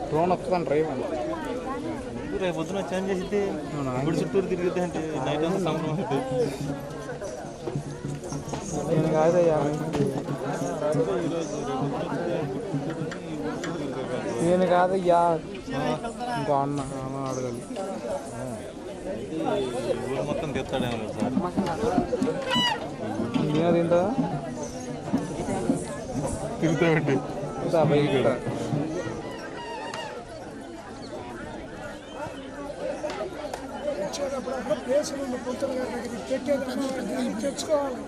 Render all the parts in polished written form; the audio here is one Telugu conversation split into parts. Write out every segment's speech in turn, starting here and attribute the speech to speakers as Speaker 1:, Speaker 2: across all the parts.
Speaker 1: డ్రోన్ వస్తుందని డ్రైవ్ అండి
Speaker 2: రేపు పొద్దున చేంజ్ చేసి ఇప్పుడు చుట్టూరు తిరిగితే అంటే నైట్ అంతా సంబరం అవుతుంది.
Speaker 1: నేను కాదయ్యా నేను కాదయ్యా ఇంకా అన్న అడగాలి
Speaker 2: ఊరు మొత్తం తెస్తాడేమో సార్
Speaker 1: నేను తింటా
Speaker 2: తిరుగుతామండి
Speaker 1: బయట
Speaker 3: తెచ్చుకోవాలి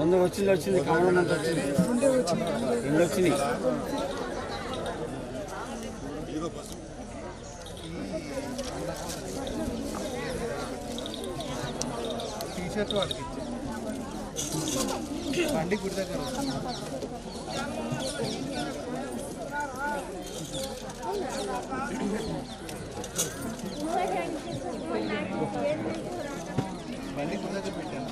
Speaker 4: ముందు వచ్చింది కామన్ అంత వచ్చింది రెండు వచ్చినాయి.
Speaker 1: టీషర్ట్ వాడికి బండి గుడి దగ్గర బండి గుడి దగ్గర పెట్టాను.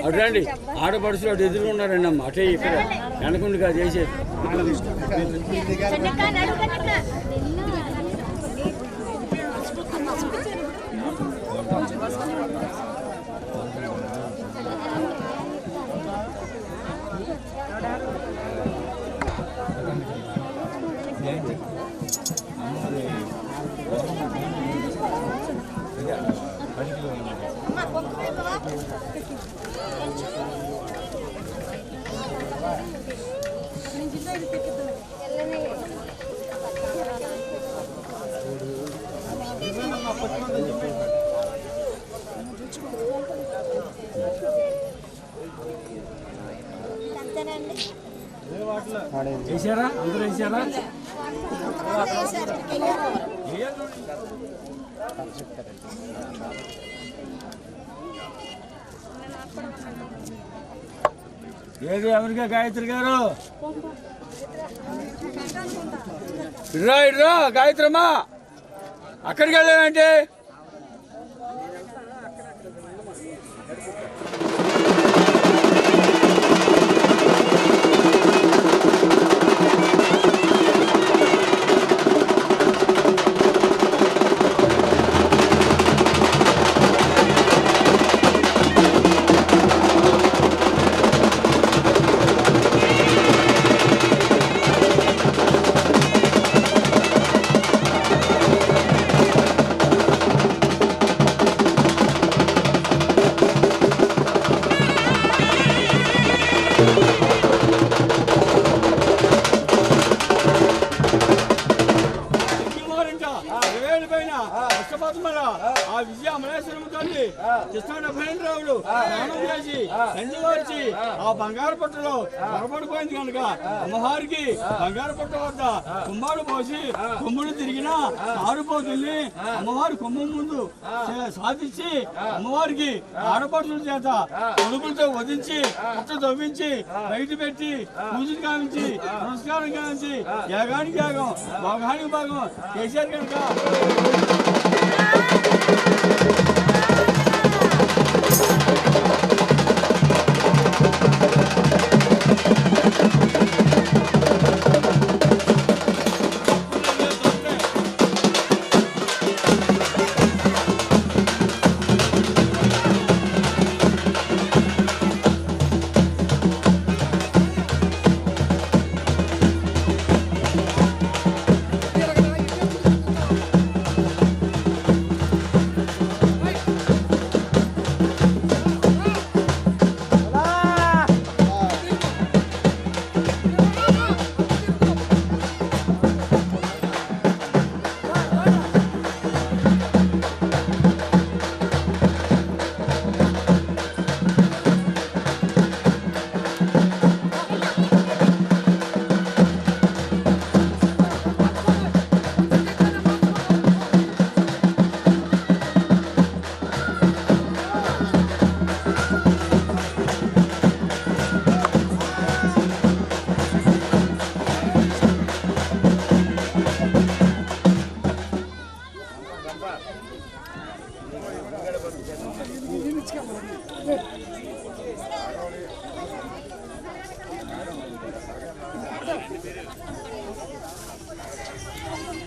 Speaker 4: అటురండి ఆడపడుచులు అటు ఎదురు ఉన్నారండి అమ్మ అటే ఇక్కడ వెనకుండిగా చేసేది. వేసారా అందరూ వేసారా? ఏది అమెరికా గాయత్రి గారు ఇర్రా గాయత్రమ్మా అక్కడికి వెళ్ళామంటే ఆ విజయ అమలేశ్వరం తల్లి కృష్ణ భైరవుడు స్నానం చేసి సంజవార్చి ఆ బంగారు పట్టులో పొరపడిపోయింది కనుక అమ్మవారికి బంగారు పట్టు వద్ద కుంభాడు పోసి కొమ్ముడు తిరిగిన ఆరుపోతుంది. అమ్మవారి కుంభం ముందు సాధించి అమ్మవారికి ఆడపడుతుల చేత కొడుకులతో వధించి పుట్ట తవ్వించి బయట పెట్టి పూజలు కావించి నమస్కారం కావించి యాగానికి యాగం భాగానికి భాగం చేశారు కనుక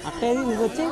Speaker 5: అట్టేది ఇది వచ్చి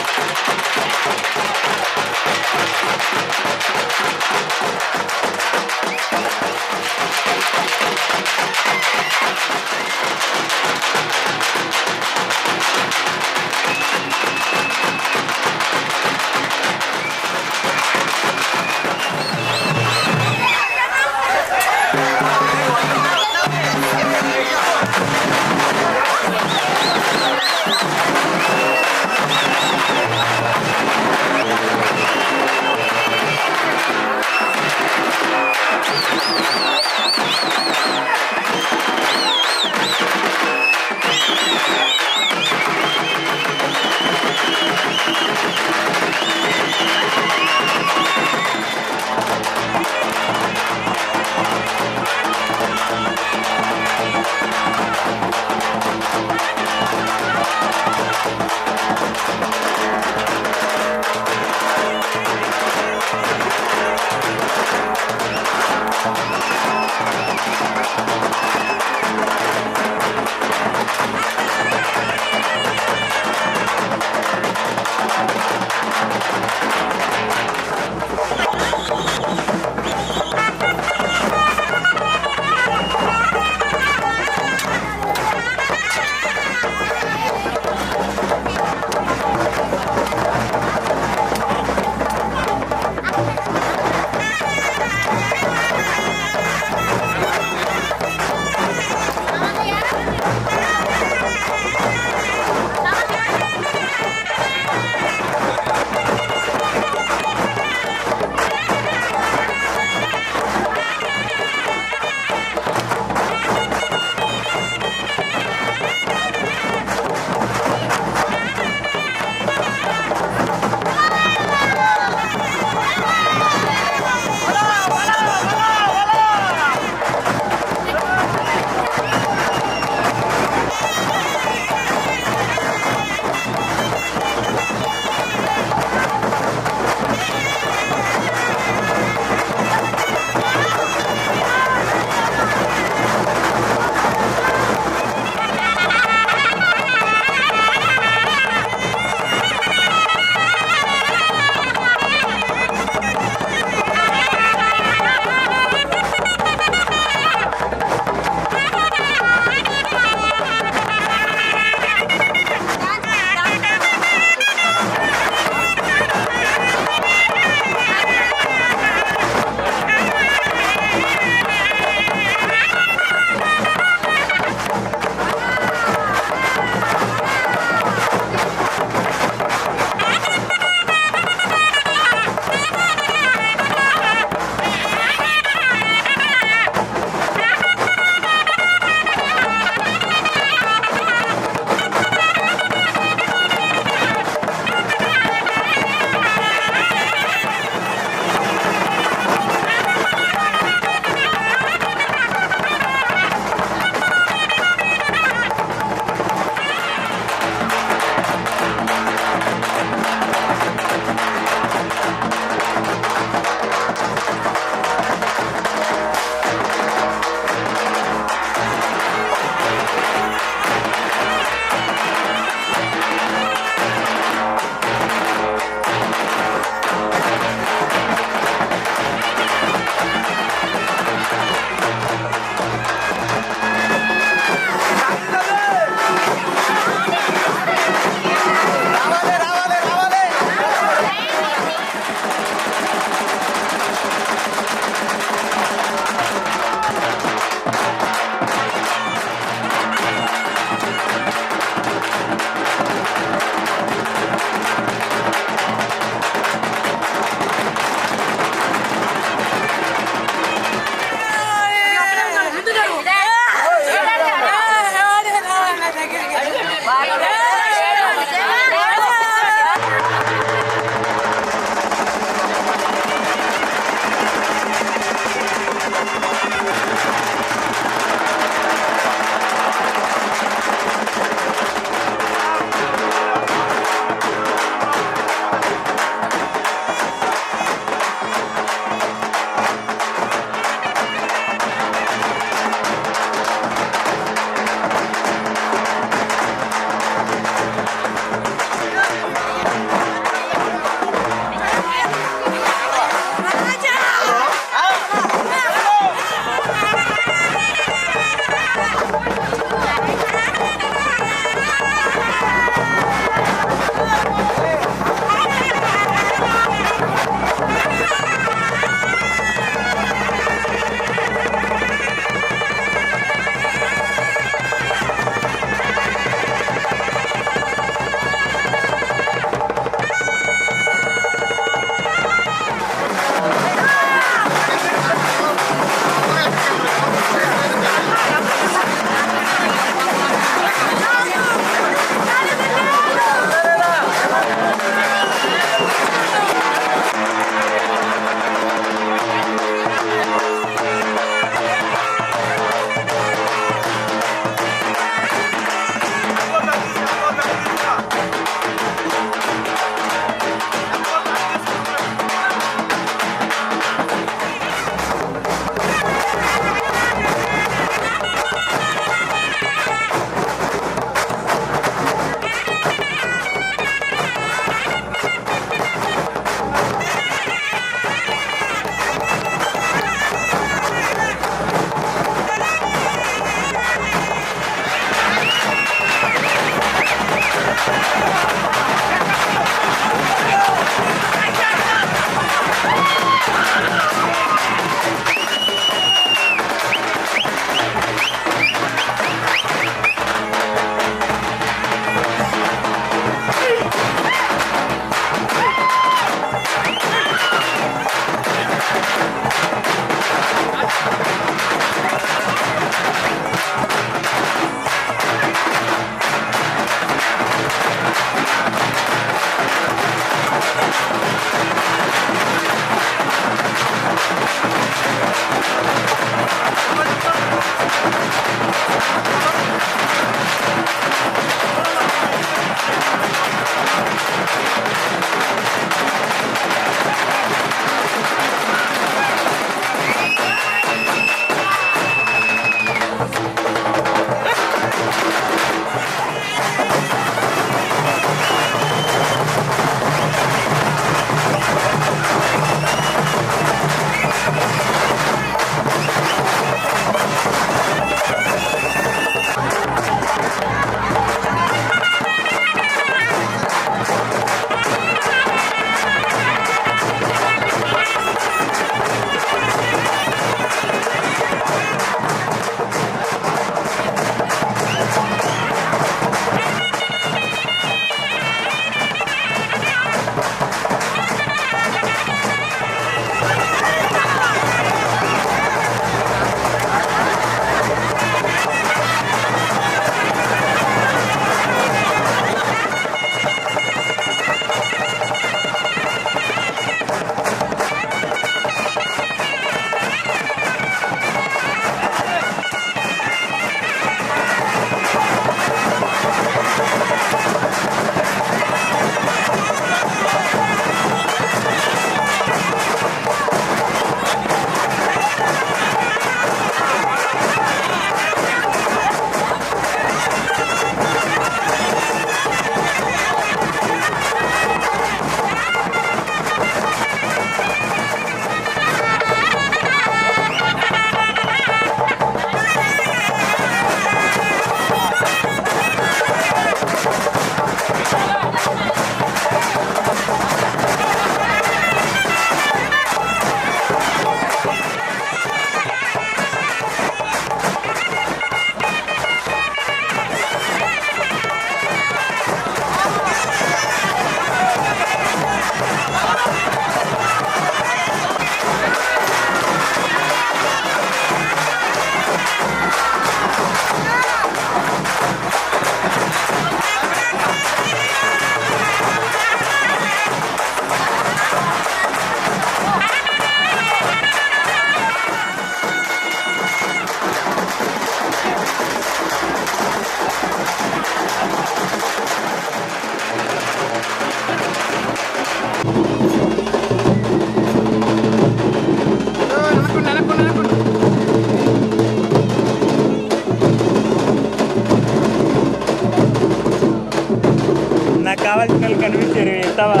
Speaker 5: నాకు కావాల్సిన వాళ్ళు కనిపించారు ఎత్తావా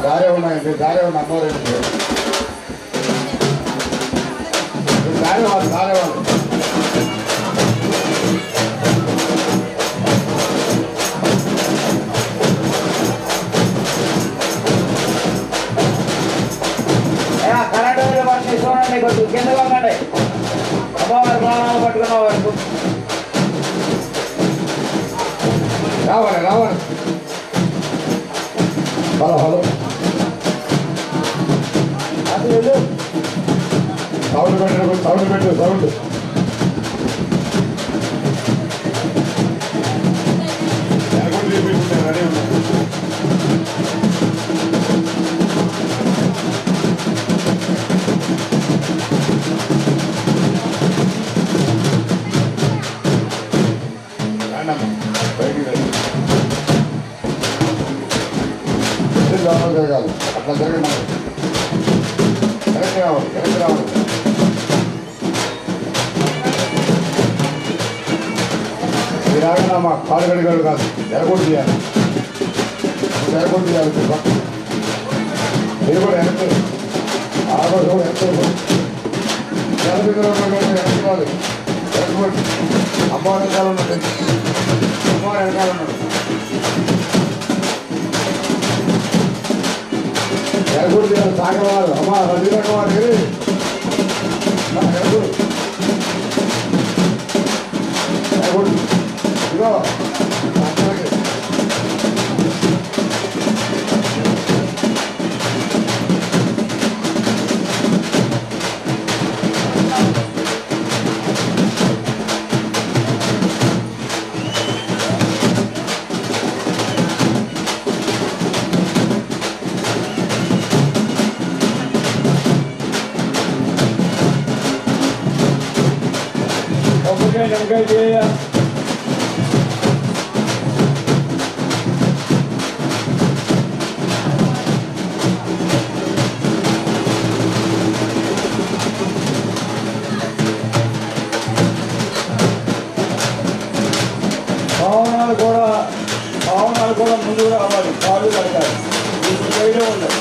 Speaker 6: దారే ఉన్నాయండి దారే ఉన్న అమ్మవారండి దారే వాళ్ళు
Speaker 7: కరెంటు పట్టి చూడండి కొంచెం కింద పంపండి అమ్మవారి ప్రాణాలు పట్టుకున్న వరకు
Speaker 6: రావాలి హలో
Speaker 7: అసలు
Speaker 6: సౌండ్ పెట్టు రెడీ ఉన్నా జరగాలి అట్లా జరగండి కరెక్ట్ రావాలి మీరు ఆగనమ్మా కాలు గడిగాడు కాదు ఎరగొట్టు తీయాలి మీరు కూడా వెనక్కి ఆగోడు వెనక్కి అమ్మవారి వెనకాల ఉన్నది అమ్మవారి వెనకాల ఉన్నాడు ఎరగొట్టు తీయాలి సాగవారు అమ్మ రజీ రకవారు ఎరగొట్టు ఇదిగో భావనాలు కూడా ముందుకు రావాలి కాళ్ళు కడతారు ఇప్పుడు చేయడం ఉండదు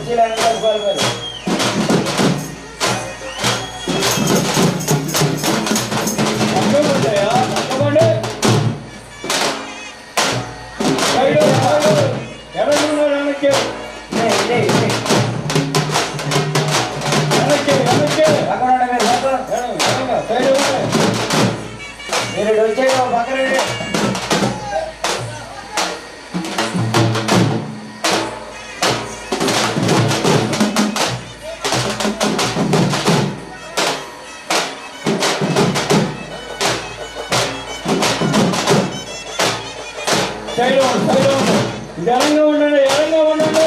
Speaker 7: కుర్చీలు వెనక కట్టుకోవాలి మీరు.
Speaker 4: పక్కకుంటాయా? పక్కకోండి. ఎడమన్నారు వెనక్కి
Speaker 7: ఇదే.
Speaker 4: వెనక్కి
Speaker 7: పక్కన ఉండే మీరు పక్కన.
Speaker 4: సైడ్ ఇవ్వండి.
Speaker 7: మీరు ఇటు వచ్చేయండి, ఒక పక్కన రండి.
Speaker 4: సైడ్ ఎడంగా ఉండండి.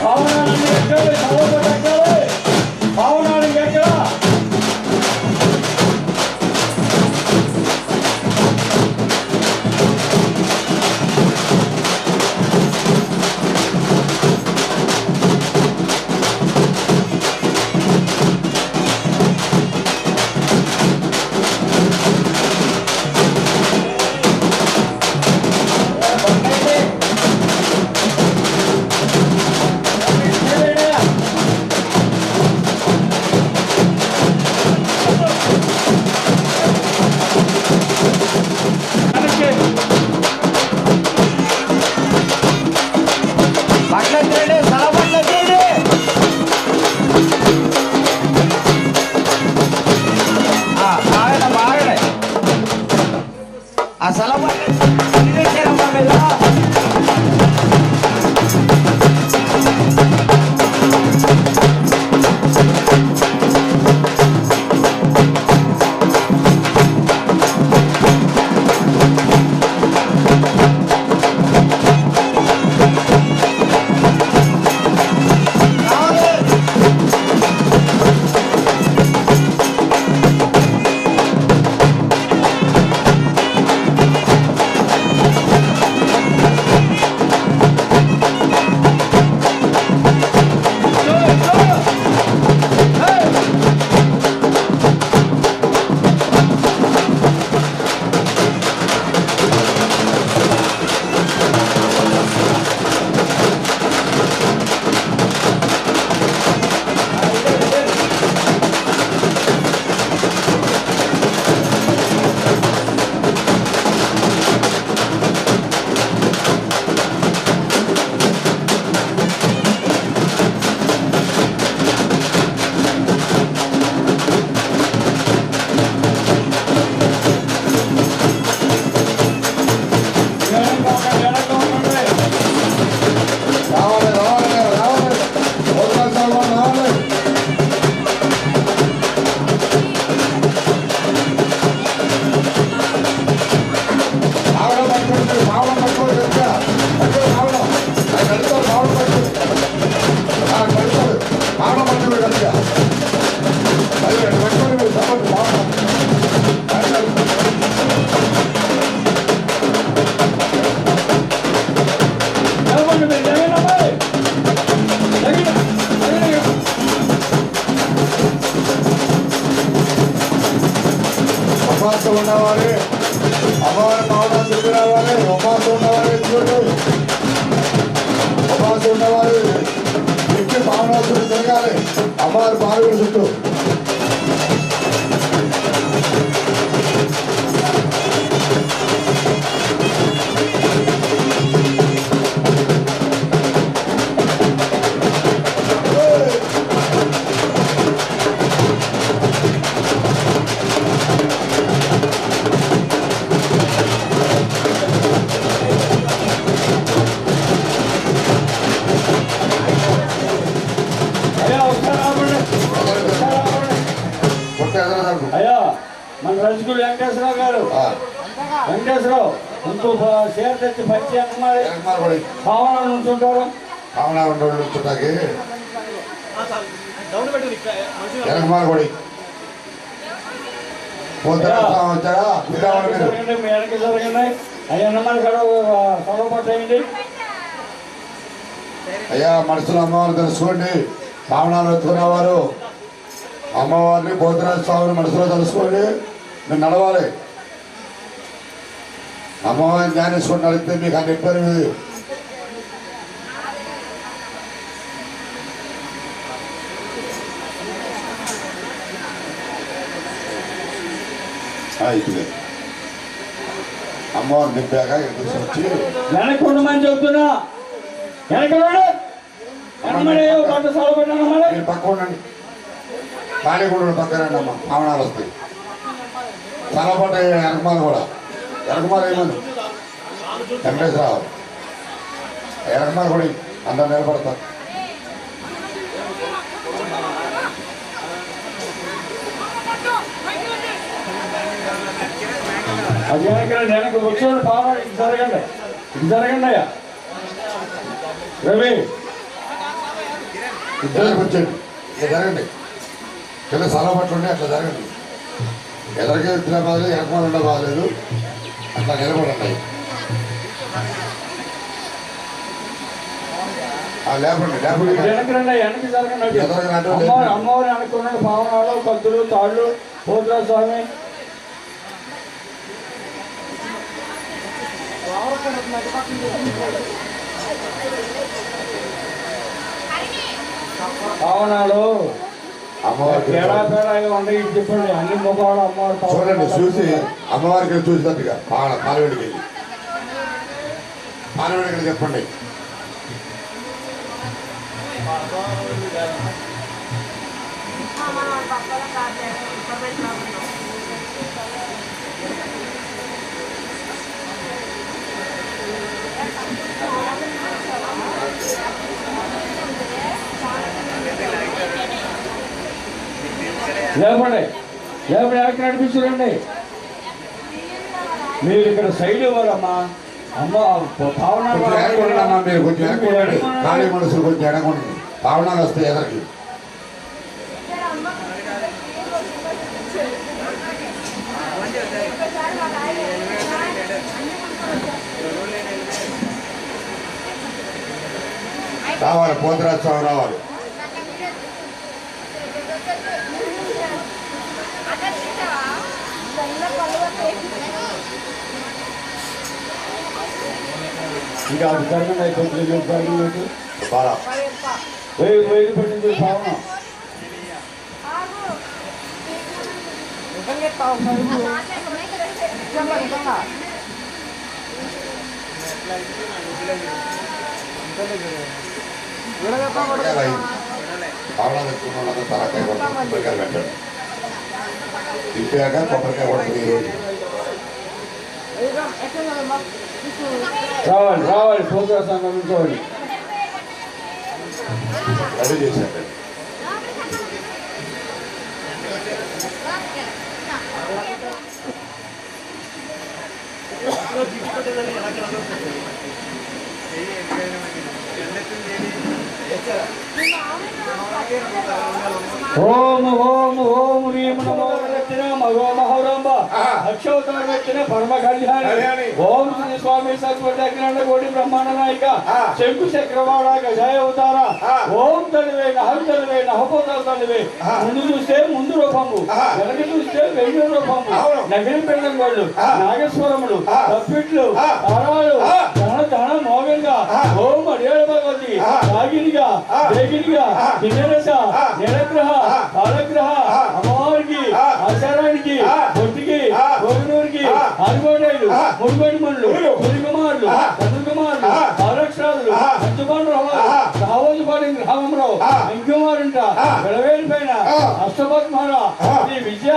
Speaker 4: భావనాన్ని ఎక్కాలి, భావనాన్ని ఎక్కడా
Speaker 7: ఆ స్థలం చేరమ్మా మీరు.
Speaker 6: ఉపాసం ఉన్నవారే అమ్మవారి భావన తిరిగి రావాలి. ఉపాసం ఉన్నవారే చూడండి, ఉపాసం ఉన్నవారు ఇంటి భావన చుట్టూ తిరగాలి. అమ్మవారి బావి చుట్టూ
Speaker 4: అయ్యా మన రజకులు వెంకటేశ్వరరావు గారు, వెంకటేశ్వరరావు ఇంకో షేర్ తెచ్చి పచ్చి అన్నమారి భావన ఉంటుంటారు.
Speaker 6: భావన ఉంటుంటాకి వెనకమాల కొడి వచ్చాడా పిల్లవాడు మీరు
Speaker 4: జరగండి, మీ వెనక జరగండి. అయ్యా అన్నమారి కూడా సొడవ పట్టేయండి.
Speaker 6: అయ్యా మనసులో అమ్మవారిని తెలుసుకోండి. పావనాలు ఎత్తుకునేవారు అమ్మవారిని పోతురాజ స్వామిని మనసులో తెలుసుకోండి. మీరు నడవాలి. అమ్మవారిని ధ్యానించుకొని నడిపితే మీకు అన్ని ఇబ్బంది ఇది. ఇది అమ్మవారిని నింపాక ఎదురు వచ్చి
Speaker 4: వెనక్కి ఉండమని చెబుతున్నా. వెనక పట్ట సొడవ పెట్టాను.
Speaker 6: మీరు పక్క ఉండండి. ఖాళీ కూడా పక్కనండి అమ్మ. పావనాలు వస్తాయి. తలపట్ట వెనకమాల కూడా వెనకమాల ఏమని వెంకటేశ్వరరావు వెనకమాల కూడా అందరు నిలబడతారు.
Speaker 4: అది వెనక వచ్చేవాళ్ళు పావన ఇది జరగండి. ఇది జరగండి అయ్యా. రవి
Speaker 6: ఇద్దరికి వచ్చేయండి. ఇక జరగండి. కింద స్థలం పట్ల ఉండి అట్లా జరగండి. ఎదరికి వచ్చినా బాగాలేదు, వెనకమాల ఉండే బాగాలేదు. అట్లా నిలబడండి. లేపండి లేపండి.
Speaker 4: వెనక్కి రండి. వెనక్కి జరగండి.
Speaker 6: ఎదరికి అంటే
Speaker 4: అమ్మవారు వెనక్కున్న పావనాలు, కత్తులు, తాళ్ళు, పోతురాజ స్వామి. పావనాలు
Speaker 6: అమ్మవారికి
Speaker 4: పేడా పేడా ఉండే చెప్పండి. అన్ని మొక్కలు అమ్మవారు
Speaker 6: చూడండి. చూసి అమ్మవారికి చూసినట్టుగా పాలవేడికి వెళ్ళి పాలవేడికి చెప్పండి.
Speaker 4: లేపండి. లేపండి. వెనక్కి నడిపించురండి. మీరు ఇక్కడ సైడ్ ఇవ్వాలమ్మా. అమ్మ పావనాలు
Speaker 6: కొంచెం వెనకుండమ్మా. మీరు కొంచెం వెనకుండండి. ఖాళీ మనసులు కొంచెం వెనకుండండి. పావనాలు వస్తాయి ఎదరికి. రావాలి. పోతురాజ స్వామి రావాలి.
Speaker 4: ఇంకా అది జరగండి. అయిపోతుంది. జరగలేదు.
Speaker 6: బాగా
Speaker 4: వేలు పెట్టింది పావన.
Speaker 6: పావనాలు ఎత్తుకున్న వాళ్ళంతా తలకాయ కొడతారు. కొబ్బరికాయలు పెట్టండి. తిప్పాక కొబ్బరికాయ కొడుతుంది ఈరోజు.
Speaker 4: రావాలి. రావాలి. పోతురాజ సంఘం నుంచోండి.
Speaker 6: రెడీ చేశాక
Speaker 4: ఓం ఓం ఓం హ్రీం నమో రత్న మగో మహోరంబ అక్షోత్తర రత్న పరమ కళ్యాణి ఓం శ్రీ స్వామి సత్వజ్ఞాన కోటి బ్రహ్మాండ నాయక శంకు చక్రవాడ గజాయ అవతార ఓం తడివే నహం తడివే నహపోతల తడివే. ముందు చూస్తే ముందు రూపము, వెనక చూస్తే వెయ్యి రూపము, నగిరి పెళ్ళం వాళ్ళు, నాగేశ్వరముడు, తప్పిట్లు, తారాలు, ధన ధన మోగంగా ఓం అడియాడ భగవతి రాగినిగా వేగినిగా కిన్నెరస నిరగ్రహ కాలగ్రహ అమ్మవారికి ఆచారానికి బొట్టికి గోగునూరికి ఆరుగోడైలు మురుగోడి మనులు పురికుమారులు చంద్రకుమారులు కాలక్షరాలు పంచపాండు రావోజుపాడి గ్రామంలో ఇంకుమారుంట వెలవేలి పైన అష్టపద్మాల శ్రీ విద్య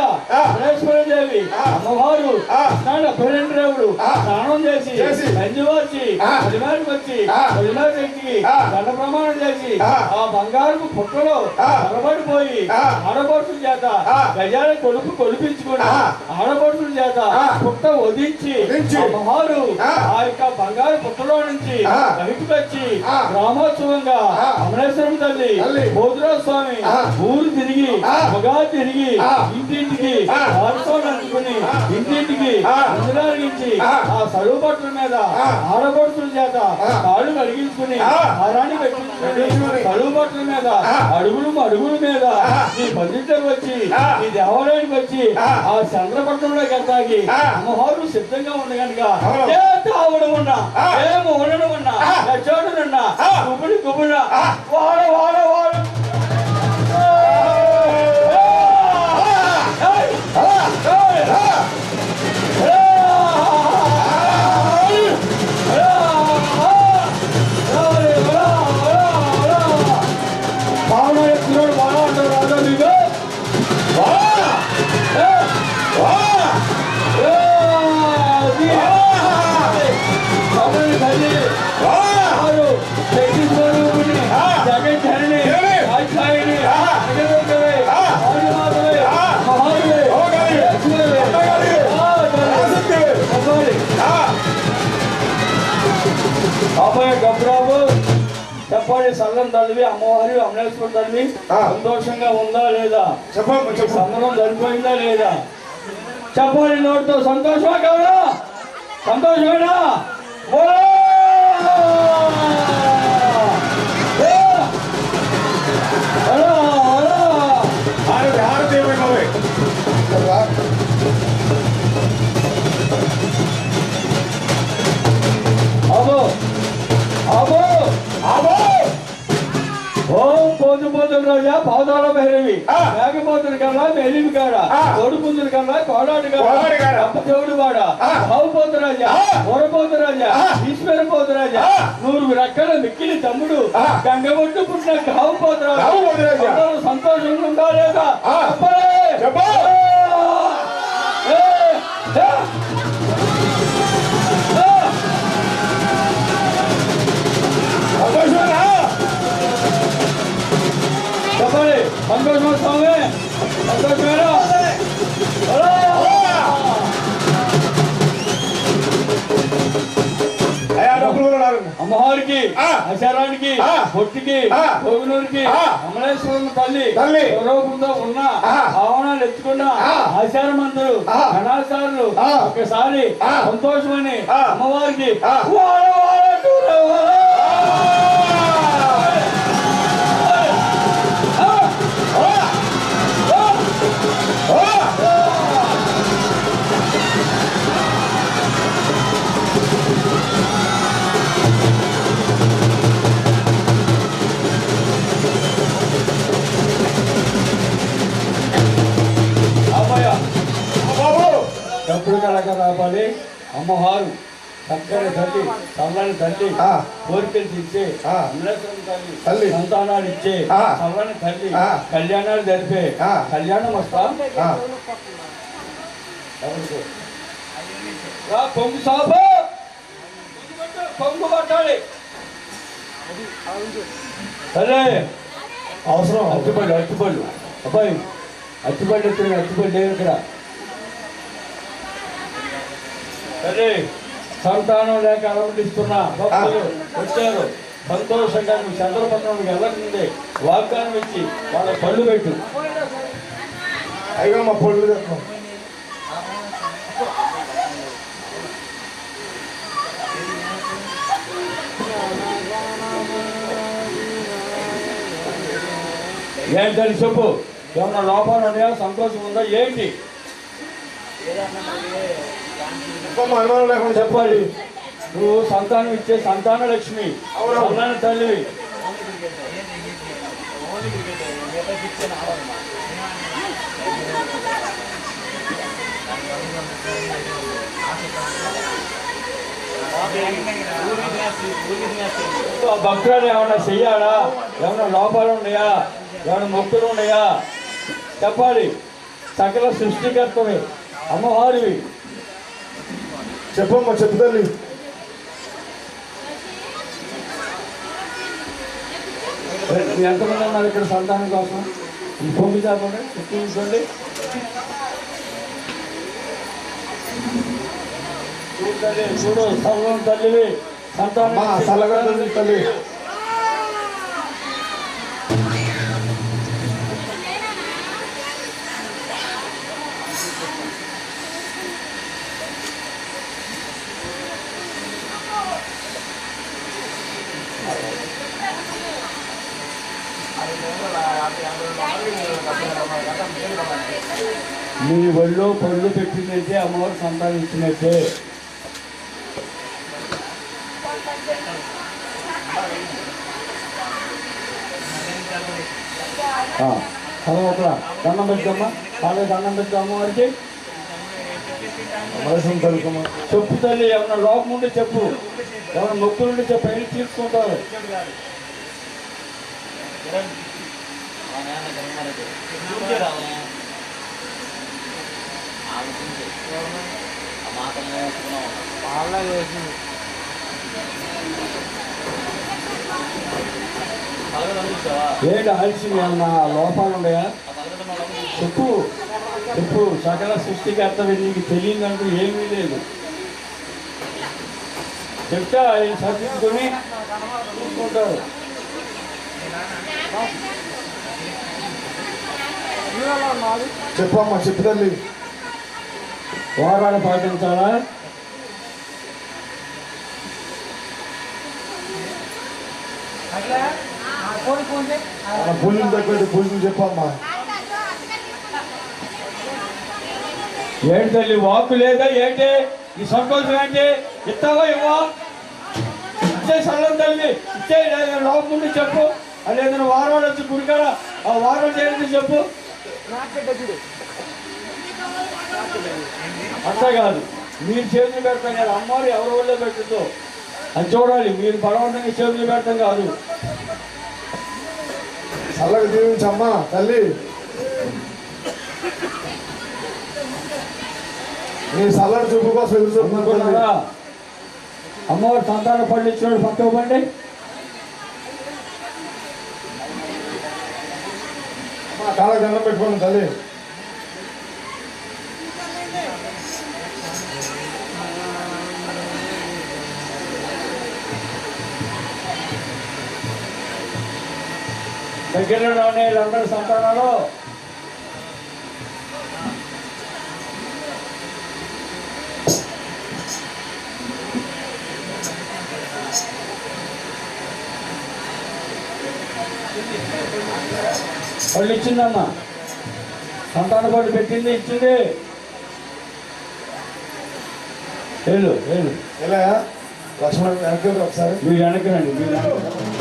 Speaker 4: దేవి అమ్మవారి అమ్మవారు
Speaker 6: ఆ.
Speaker 4: అభినంద్రేవుడు
Speaker 6: ఆ.
Speaker 4: స్నానం చేసి
Speaker 6: చేసి.
Speaker 4: గంజి వచ్చి
Speaker 6: ఆ.
Speaker 4: పదివేలకు వచ్చి
Speaker 6: ఆ.
Speaker 4: పదివేలకి
Speaker 6: ఆ.
Speaker 4: దండ ప్రమాణం చేసి
Speaker 6: ఆ.
Speaker 4: ఆ బంగారు పుట్టలో
Speaker 6: ఆ.
Speaker 4: అలబడిపోయి
Speaker 6: ఆ.
Speaker 4: ఆడబడుతుల చేత
Speaker 6: ఆ.
Speaker 4: గజాల కొలిపించుకుని
Speaker 6: ఆ.
Speaker 4: ఆడబడుతుల చేత
Speaker 6: ఆ.
Speaker 4: పుట్ట వదించి
Speaker 6: వదించి.
Speaker 4: అమ్మవారు
Speaker 6: ఆ.
Speaker 4: ఆ యొక్క బంగారు పుట్టలో నుంచి
Speaker 6: ఆ.
Speaker 4: బయటకు వచ్చి
Speaker 6: ఆ.
Speaker 4: గ్రామోత్సవంగా
Speaker 6: ఆ.
Speaker 4: అమరేశ్వరం తల్లి
Speaker 6: తల్లి.
Speaker 4: బోధురావు స్వామి
Speaker 6: ఆ.
Speaker 4: ఊరు తిరిగి
Speaker 6: ఆ.
Speaker 4: పొగా తిరిగి
Speaker 6: ఆ.
Speaker 4: ఇంటింటికి
Speaker 6: ఆ.
Speaker 4: వారితో నడుచుకుని
Speaker 6: ఆ.
Speaker 4: ఇంటింటికి
Speaker 6: ఆ.
Speaker 4: మందులాగించి
Speaker 6: ఆ.
Speaker 4: ఆ సరువు బట్టల మీద
Speaker 6: ఆ.
Speaker 4: ఆడబడుతుల చేత
Speaker 6: ఆ.
Speaker 4: కాళ్ళు కడిగించుకుని
Speaker 6: ఆ.
Speaker 4: ఆరాన్ని పెట్టించుకుని
Speaker 6: పెట్టించుకుని
Speaker 4: సరువు బట్టల మీద
Speaker 6: ఆ.
Speaker 4: అడుగులు మీద
Speaker 6: ఆ.
Speaker 4: నీ బంధించకు వచ్చి
Speaker 6: ఆ.
Speaker 4: నీ దేవాలయానికి వచ్చి
Speaker 6: ఆ.
Speaker 4: ఆ చంద్రపట్నంలోకి వెళ్తాకి
Speaker 6: ఆ.
Speaker 4: అమ్మవారు సిద్ధంగా ఉంది కనుక
Speaker 6: అవును.
Speaker 4: ఏ తావడం ఉన్నా
Speaker 6: ఆ.
Speaker 4: ఏ మోడడం ఉన్నా
Speaker 6: ఆ.
Speaker 4: ఏ చోటునున్నా
Speaker 6: ఆ.
Speaker 4: గుబుడు
Speaker 6: ఆ.
Speaker 4: వాడ గబ్బరాబు చెప్పండి సల్లం తల్లివి అమ్మవారి అమరేశ్వర తల్లి సంతోషంగా ఉందా లేదా సంబరం సరిపోయిందా లేదా చెప్పండి నోటితో సంతోషమా కాదా సంతోషమేనా ఓం పోతుపోతుల రాజా పాదాల భైరవి మేకపోతుల కల్లా మెలిమి కాడ తోడుపుందుల కల్లా కోడాడు కాడ దేవుడు వాడ బావుపోతు రాజా ఊరపోతు రాజా ఈశ్వర పోతు రాజా 100 రెక్కల మిక్కిలి తమ్ముడు గంగబొట్టు పుట్టిన కావుపోతు రాజా సంతోషంగా ఉందా లేదా చెప్పండి సంతోషమా స్వామి సంతోషమేనా అమ్మవారికి ఆచారానికి పొట్టికి భోగునూరికి అమలేశ్వరం తల్లి గౌరవంతో ఉన్న ఆవరణాలు ఎత్తుకున్న ఆచారమంతులు గణాచారులు ఒకసారి సంతోషమని అమ్మవారికి డబ్బులు కలక రావాలి అమ్మవారు చక్కని తల్లి చల్లని తల్లి కోరికలు తీర్చే తల్లి సంతానాలు ఇచ్చే చల్లని తల్లి కళ్యాణాలు జరిపే కళ్యాణం వస్తా పొంగు సాబు పొంగు పట్టాలి సరే అవసరం అట్టుపళ్ళు అబ్బాయి అట్టుపళ్ళు ఎత్తున్నా అట్టుపళ్ళు లేవు ఇక్కడ సరే సంతానం లేక అలమటిస్తున్న భక్తులు వచ్చారు సంతోషంగా నువ్వు చంద్రపట్నంకి వెళ్ళకముందే వాగ్దానం ఇచ్చి వాళ్ళ పళ్ళు పెట్టు
Speaker 6: అయ్యో మా పళ్ళు
Speaker 4: ఏంటని చెప్పు ఏమన్నా లోపాలు ఉన్నాయా సంతోషం ఉందా ఏంటి చెప్పాలి నువ్వు సంతానం ఇచ్చే సంతాన లక్ష్మి సంతాన తల్లివి భక్తులు ఏమన్నా చెయ్యాలా ఏమన్నా లోపాలు ఉన్నాయా ఏమన్నా మొక్కులు ఉన్నాయా చెప్పాలి సకల సృష్టికర్తవే అమ్మవారివి.
Speaker 6: చెప్పమ్మా, చెప్పు తల్లి.
Speaker 4: ఎంతమంది ఉన్నారు ఇక్కడ సంతానం కోసం? ఇంకొంది కాకుండా చుట్టూ చూడండి. చూడు సర్వం తల్లివి, సంతానం
Speaker 6: చల్లగా తల్లి.
Speaker 4: మీ ఒళ్ళో పళ్ళు పెట్టినట్టే అమ్మవారు సంపాదించినట్టే. చదవట్లా దండం పెద్దమ్మా, కాలే దండం పెద్ద అమ్మవారికి. చెప్పు తల్లి, ఏమన్నా లోపం ఉంటే చెప్పు, ఏమన్నా నొప్పులు ఉంటే చెప్పు, అయినా తీసుకుంటారు. ఏంటి ఆలస్యం, ఏమన్నా లోపాలు ఉన్నాయా? చెప్పు చెప్పు. సకల సృష్టికర్తవి, నీకు తెలియదంటూ ఏమీ లేదు. చెప్తే ఆయన సర్దించుకొని చూసుకుంటారు.
Speaker 6: చెప్పమ్మా, చెప్పు తల్లి.
Speaker 4: వారాలు పాటించాలా?
Speaker 6: పూజలు తగ్గట్టు పూజలు చెప్పమ్మా.
Speaker 4: ఏంటి తల్లి, వాక్కు లేదా ఏంటి? ఈ సంతోషం ఏంటి? ఇస్తావా ఇవ్వా? ఇచ్చే సరళం తల్లి, ఇచ్చే. లోపం ఉండి చెప్పు. అది ఏదైనా వారాలు వచ్చి గుడికాడ ఆ వారం చేయండి చెప్పు. అంతా కాదు, మీరు చేతులు పెడతాం కదా, అమ్మవారు ఎవరి వల్ల పెట్టుతో అది చూడాలి. మీరు బలవంతంగా చేతులు పెడతాం కాదు.
Speaker 6: చల్లగా దీవించమ్మా తల్లి. నీ చల్లటి చూపు కోసం ఎదురు చూపుతున్నారా?
Speaker 4: అమ్మవారు సంతాన పళ్ళు ఇచ్చినాడు, పక్క ఇవ్వండి.
Speaker 6: కాళ్ళకి దండం పెట్టుకోండి తల్లి.
Speaker 4: దగ్గరలోనే వీళ్ళందరూ సంతానాలు. వాళ్ళు ఇచ్చిందమ్మా, సంతాన పళ్ళు పెట్టింది, ఇచ్చింది. వెళ్ళు వెళ్ళు.
Speaker 6: ఎలా లక్ష్మణ్ వెనక్కి ఒకసారి.
Speaker 4: మీరు వెనక్కి రండి, మీరు వెనక్కి.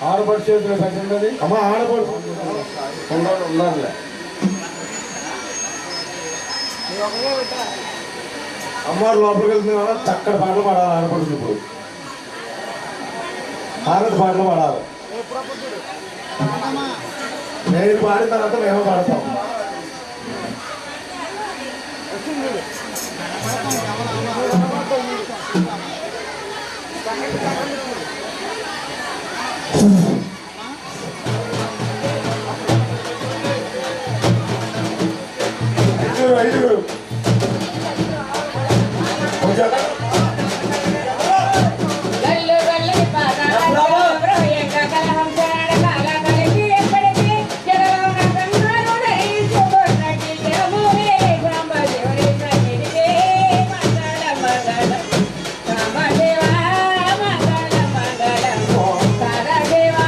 Speaker 4: ఆడపడి చేతులు పెట్టండి.
Speaker 6: అమ్మ ఆడపడు
Speaker 4: ఉండాలి.
Speaker 6: అమ్మవారు లోపలికి వెళ్తుంది కదా, చక్కటి పాటలు పాడాలి. ఆడపడుతుంది ఇప్పుడు హారతి పాటలు పాడాలి. నేను పాడిన తర్వాత మేము పాడతాం. ఐదుగురు
Speaker 8: దేవా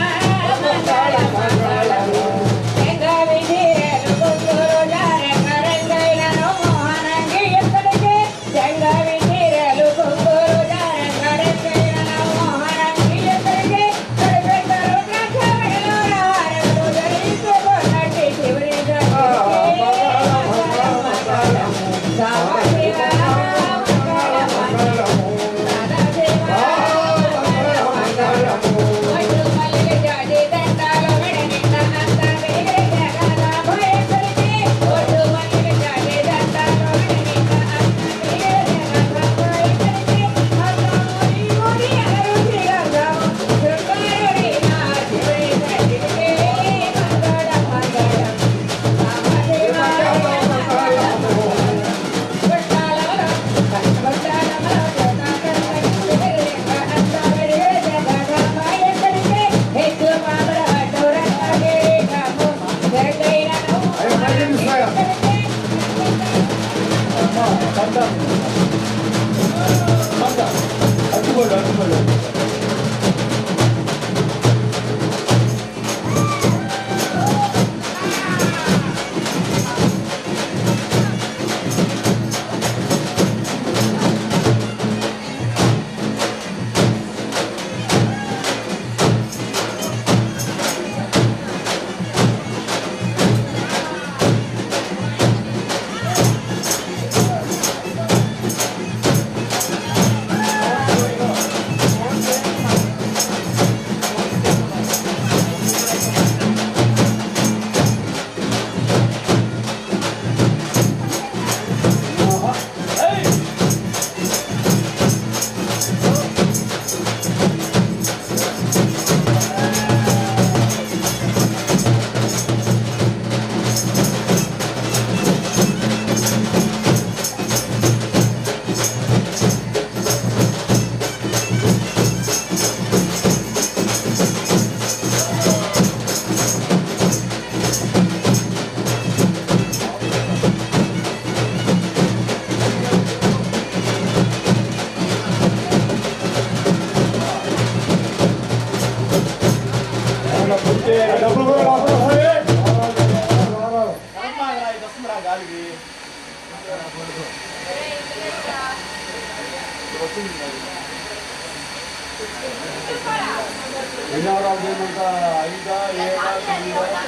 Speaker 4: వచ్చే డబ్బులు కూడా లోపల వస్తాయి.
Speaker 2: గాలికి
Speaker 4: ఎన్ని అవరాలు చేయమంటా? 5 7 9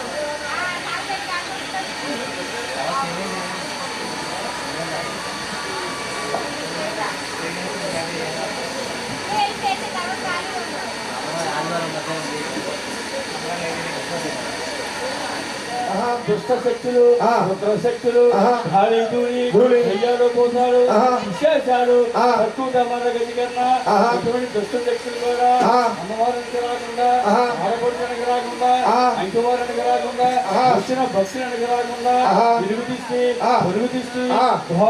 Speaker 4: దుష్ట శక్తులు, రుద్ర శక్తులు, దెయ్యాలు, పోతాలు, విశేషాలు, తక్కువ మన గతికన్నా ఇటువంటి దుష్ట శక్తులు కూడా అమ్మవారికి రాకుండా, ఆడపడుచనకి రాకుండా, అంకువారానికి రాకుండా, వచ్చిన భక్తులకి రాకుండా పొరుగు తీసి దోహ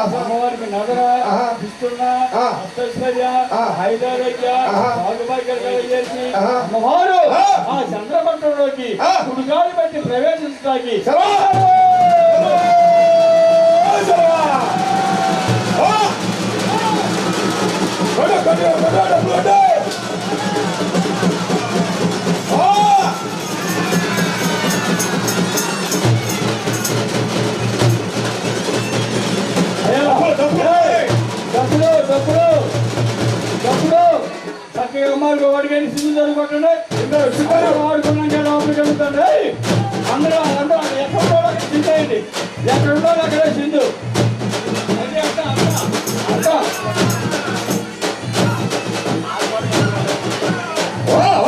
Speaker 4: అమ్మవారికి నగర ఇస్తున్న అష్టైశ్వర్య ఐదారోగ్య భాగ్యభాగ్యాలు చేసి అమ్మవారు ఆ చంద్రమంటలోకి గుడిగాలి బట్టి ప్రవేశించడానికి చక్కగా అమ్మాయికి వాడికి సింధు చదువుకుంటుండే వాడుకున్నాక లోపలికి వెళ్తుండే అందరూ ఎక్కడ ఉండాలో సింధేయండి, ఎక్కడ ఉండాలో అక్కడే సింధు. అదే అంట
Speaker 6: Oh!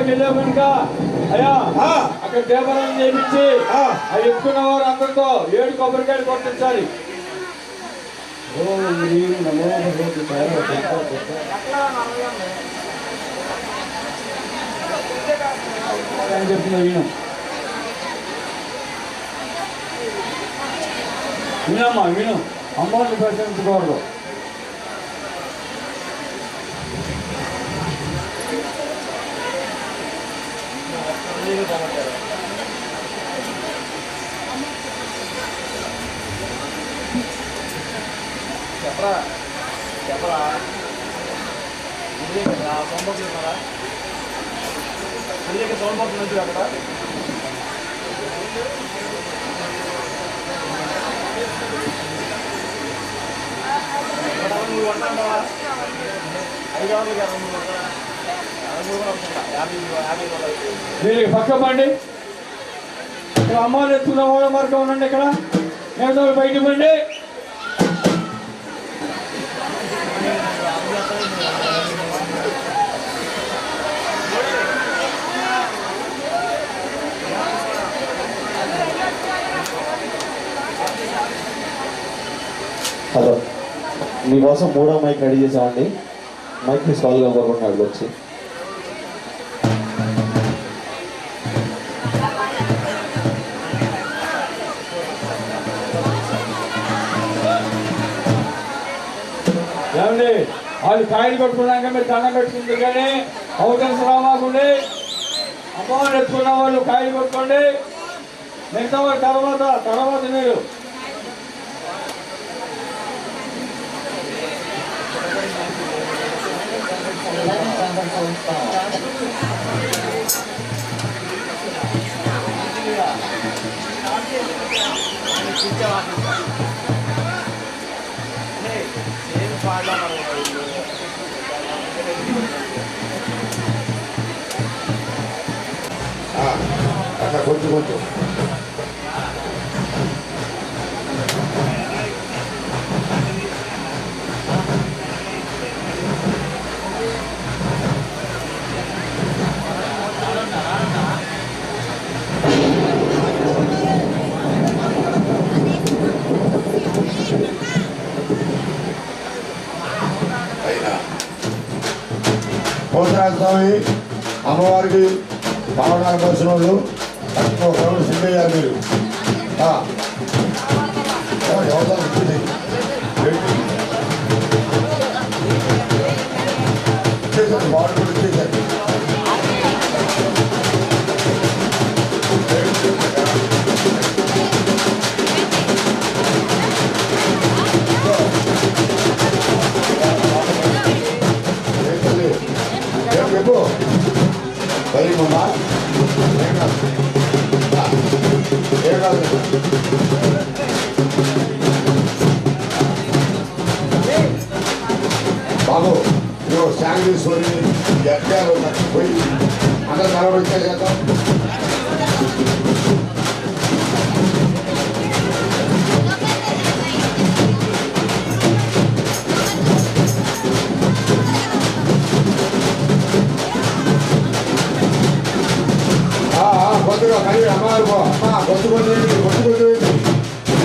Speaker 4: సభకి వెళ్ళావు కనుక అయ్యా అక్కడ దేవరం చేయించి అవి ఎక్కున్న వారు అందరితో 7 కొబ్బరికాయలు కొట్టించాలి. అని చెప్తున్నా వినమ్మా విను. అమ్మవారిని ప్రశంసించకూడదు.
Speaker 2: చెప్పరా సౌండ్ బాక్స్ ఉన్నారా? సౌండ్ బాక్స్ నుంచి అక్కడ నువ్వు అంటావా? 5
Speaker 4: దీనికి పక్క పండి. ఇక్కడ అమ్మాయిలు ఎత్తుకున్న వాళ్ళ మార్గం ఉండండి. ఇక్కడ నేను బయట పండి.
Speaker 8: హలో, మీకోసం 3వ మైక్ రెడీ చేసామండి. మైక్ తీసుకోవాలిగా కోరుకుంటున్నాడు వచ్చి.
Speaker 4: ఏమండి వాళ్ళు కాయలు కొట్టుకున్నాక మీరు దండం పెట్టుకుంది కానీ అవకాశం రామాకుండి. అమ్మవారు ఎత్తుకున్న వాళ్ళు కాయలు కొట్టుకోండి. మిగతా వాళ్ళు తర్వాత మీరు
Speaker 6: అట్లా కొంచెం పోతరాజస్వామి అమ్మవారికి పావనాలు వచ్చిన వాళ్ళు సిద్ధయ్యారు. మీరు ఎవరు వచ్చేసి బాడీ కూడా ఇచ్చేసారు. చెప్పు బయలుమా బాబు నువ్వు స్టాండ్ తీసుకొని ఎక్కారు పోయి అందరూ నలభై చేద్దాం. కొద్దిగా కడిగి అమ్మవారు కొద్ది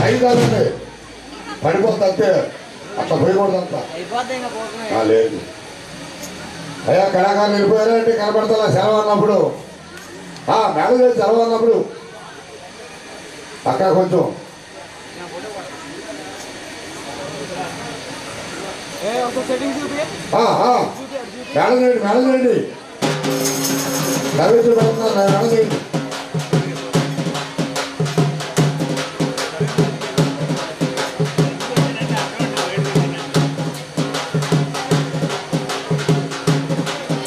Speaker 6: 5 కాదండి పడిపోతుంది అంతే. అట్లా పోయకూడదు అంతా లేదు. అయ్యా కళాకారులు వెళ్ళిపోయారంటే కనపడతా సెలవు అన్నప్పుడు మేనేజర్ సెలవు అన్నప్పుడు అక్కడ కొంచెం మేనేజ్ చేయండి నైవేద్యం పెడుతున్నాను మేనేజ్ చేయండి.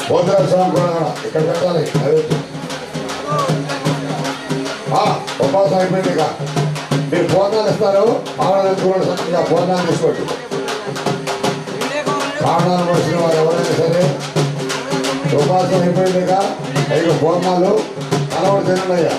Speaker 6: పోతరాజస్వామి కూడా ఇక్కడ పెట్టాలి నైవేద్యం. ఉపవాసం అయిపోయింది. ఇక మీరు పూర్ణాలు ఇస్తారు. పావనాలు కూడా చక్కగా పూర్ణాలు తీసుకోండి. పావనాలు వచ్చిన వారు ఎవరైనా సరే ఉపవాసం అయిపోయింది. ఇక 5 పూర్ణాలు అలవాటు తినండి అయ్యా.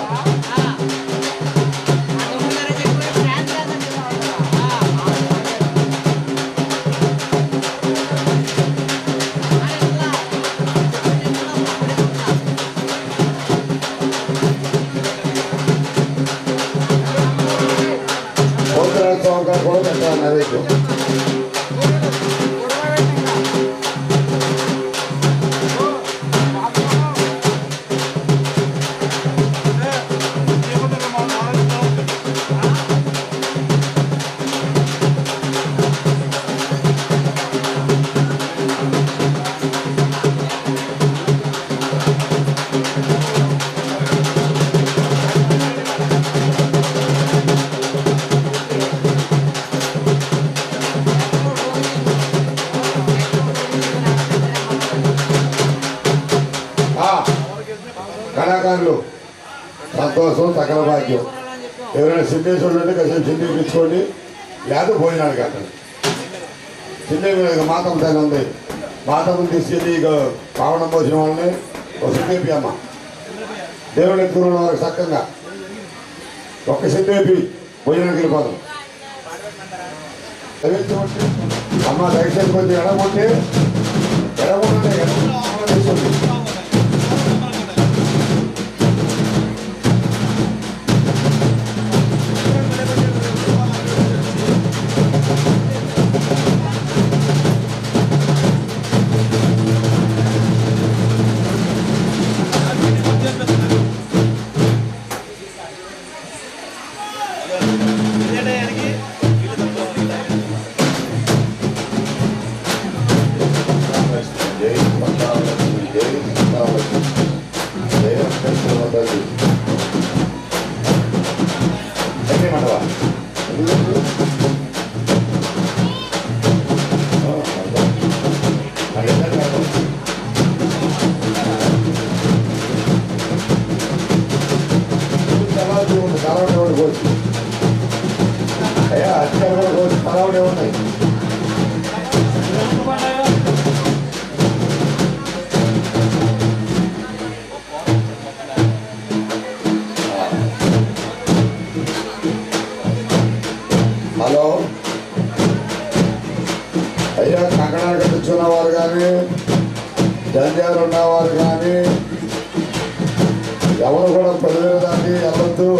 Speaker 6: కళాకారులు సంతోషం సకల భాగ్యం. ఎవరైనా సిద్ధేశ్వరుడు అంటే కొంచెం చిండి తెచ్చుకోండి, లేదా పోయినాడు అక్కడ చిన్న మాతం తల్లి ఉంది. మాతము తీసుకెళ్ళి ఇక పావడం పోసిన వాళ్ళని ఒక సిద్ధేపి అమ్మ దేవుడు ఎత్తుకున్న వారికి చక్కగా ఒక్క సిద్ధేపి భోజనానికి వెళ్ళిపోతాం. అమ్మ దయచేసి కొంచెం ఎడగొట్టి తీసుకోండి. అయ్యా అధికారులు కూడా రోజు పలావుడే ఉన్నాయి. హలో అయ్యా, కంకణాలు కట్టించుకున్న వారు కానీ జంజాలు ఉన్నవారు కానీ ఎవరు కూడా పదివేల దాన్ని వెళ్ళొద్దు.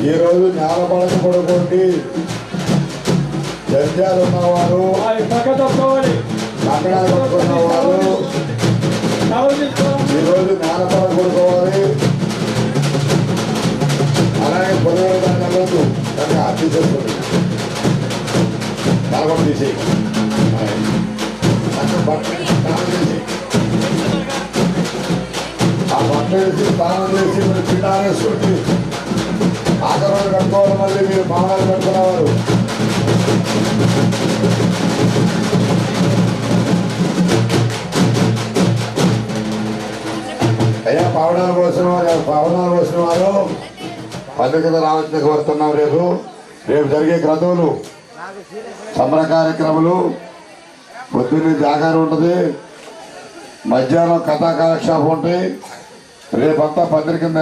Speaker 6: ఈరోజు నేలపడక పడుకోండి. జంజాలు ఉన్నవారు, కంకణాలు కట్టుకున్నవారు ఈరోజు నేలపడక పడుకోవాలి. అలాగే పదివేల దాన్ని వెళ్ళొద్దు. కానీ తీసేసుకోండి, నేలపడ తీసేయి. బట్టలు స్నానం చేసి ఆ బట్టలు వేసి స్నానం చేసి మీరు పిండాలు వేసుకోండి. ఆకరణ కట్టుకోవాలి. మళ్ళీ మీరు బాణాలు కట్టుకునేవారు అయ్యా, పావనాలు పోసిన వారు పల్లె కింద రావాల్సిన వస్తున్నాం. రేపు జరిగే క్రతువులు సంబర కార్యక్రమాలు పొద్దున్నే జాగారం ఉంటుంది, మధ్యాహ్నం కథా కాలక్షేపం ఉంటాయి. రేపంతా పల్లె కింద